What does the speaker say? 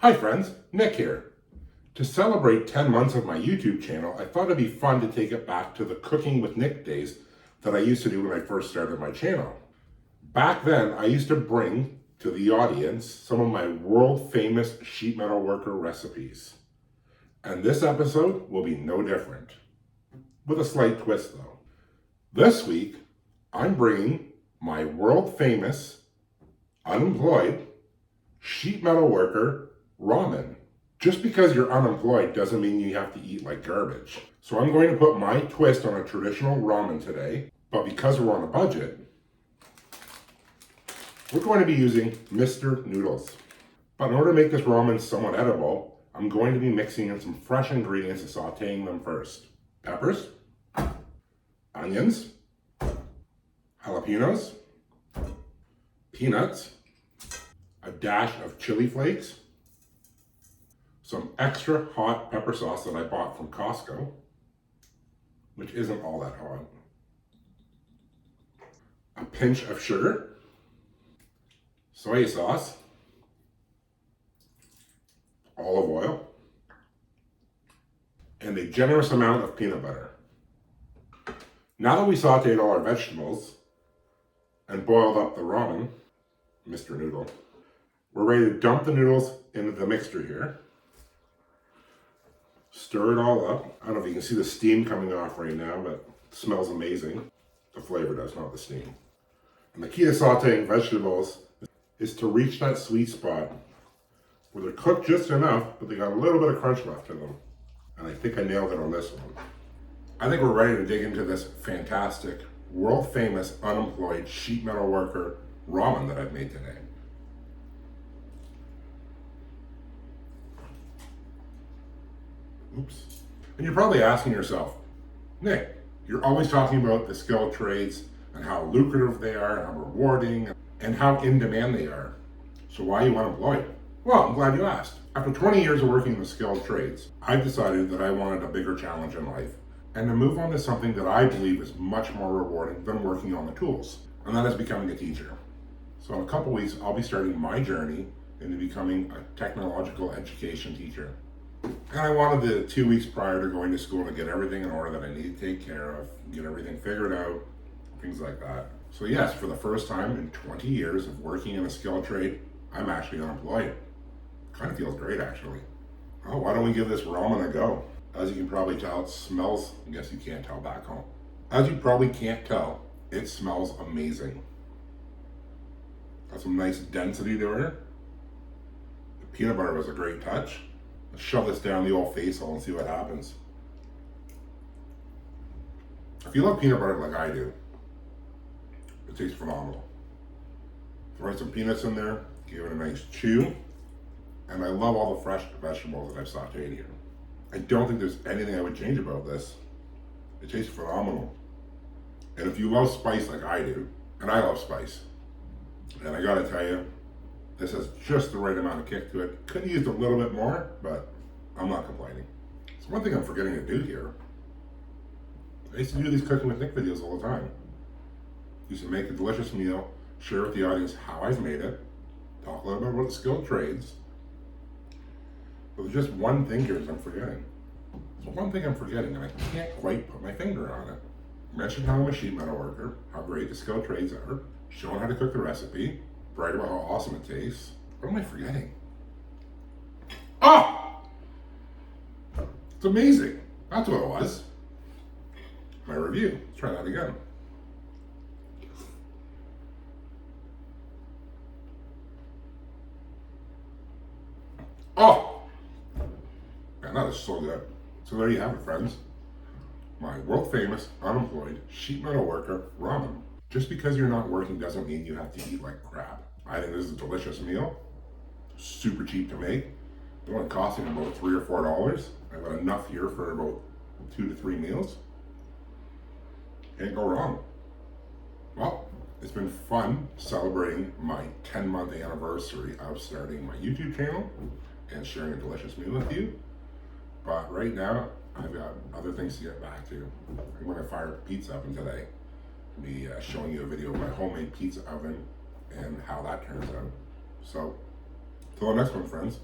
Hi friends, Nick here. To celebrate 10 months of my YouTube channel, I thought it'd be fun to take it back to the Cooking with Nick days that I used to do when I first started my channel. Back then, I used to bring to the audience some of my world famous sheet metal worker recipes. And this episode will be no different, with a slight twist though. This week, I'm bringing my world famous, unemployed, sheet metal worker ramen. Just because you're unemployed doesn't mean you have to eat like garbage. So I'm going to put my twist on a traditional ramen today, but because we're on a budget, we're going to be using Mr. Noodles. But in order to make this ramen somewhat edible, I'm going to be mixing in some fresh ingredients and sauteing them first. Peppers, onions, jalapenos, peanuts, a dash of chili flakes, some extra hot pepper sauce that I bought from Costco, which isn't all that hot, a pinch of sugar, soy sauce, olive oil, and a generous amount of peanut butter. Now that we sauteed all our vegetables and boiled up the ramen, Mr. Noodle, we're ready to dump the noodles into the mixture here. Stir it all up. I don't know if you can see the steam coming off right now, but it smells amazing. The flavor does, not the steam. And the key to sauteing vegetables is to reach that sweet spot where they're cooked just enough, but they got a little bit of crunch left in them. And I think I nailed it on this one. I think we're ready to dig into this fantastic, world famous, unemployed sheet metal worker ramen that I've made today. Oops. And you're probably asking yourself, Nick, you're always talking about the skilled trades and how lucrative they are, and how rewarding, and how in demand they are. So why are you unemployed? Well, I'm glad you asked. After 20 years of working in the skilled trades, I've decided that I wanted a bigger challenge in life and to move on to something that I believe is much more rewarding than working on the tools, and that is becoming a teacher. So in a couple weeks, I'll be starting my journey into becoming a technological education teacher. And I wanted the 2 weeks prior to going to school to get everything in order that I need to take care of, get everything figured out, things like that. So yes, for the first time in 20 years of working in a skilled trade, I'm actually unemployed. Kind of feels great actually. Oh, why don't we give this ramen a go? As you can probably tell, it smells, I guess you can't tell back home. As you probably can't tell, it smells amazing. Got some nice density to it. The peanut butter was a great touch. Let's shove this down the old face hole and see what happens. If you love peanut butter like I do, it tastes phenomenal. Throw some peanuts in there, give it a nice chew, and I love all the fresh vegetables that I've sauteed here. I don't think there's anything I would change about this. It tastes phenomenal. And if you love spice like I do, and I love spice, and I gotta tell you, this has just the right amount of kick to it. Could have used a little bit more, but I'm not complaining. So one thing I'm forgetting to do here, I used to do these Cooking with Nick videos all the time. Used to make a delicious meal, share with the audience how I've made it, talk a little bit about the skilled trades. But there's just one thing here that I'm forgetting. There's one thing I'm forgetting, and I can't quite put my finger on it. I mentioned how I'm a sheet metal worker, how great the skilled trades are, showing how to cook the recipe, brag about how awesome it tastes. What am I forgetting? Ah! It's amazing. That's what it was. My review. Let's try that again. Oh! Man, that is so good. So there you have it, friends. My world famous, unemployed, sheet metal worker ramen. Just because you're not working doesn't mean you have to eat like crap. I think this is a delicious meal. Super cheap to make. It only cost me about $3 or $4. I've got enough here for about 2 to 3 meals. Can't go wrong. Well, it's been fun celebrating my 10-month anniversary of starting my YouTube channel and sharing a delicious meal with you. But right now, I've got other things to get back to. I'm going to fire the pizza oven today. I'll be showing you a video of my homemade pizza oven and how that turns out. So, till the next one, friends.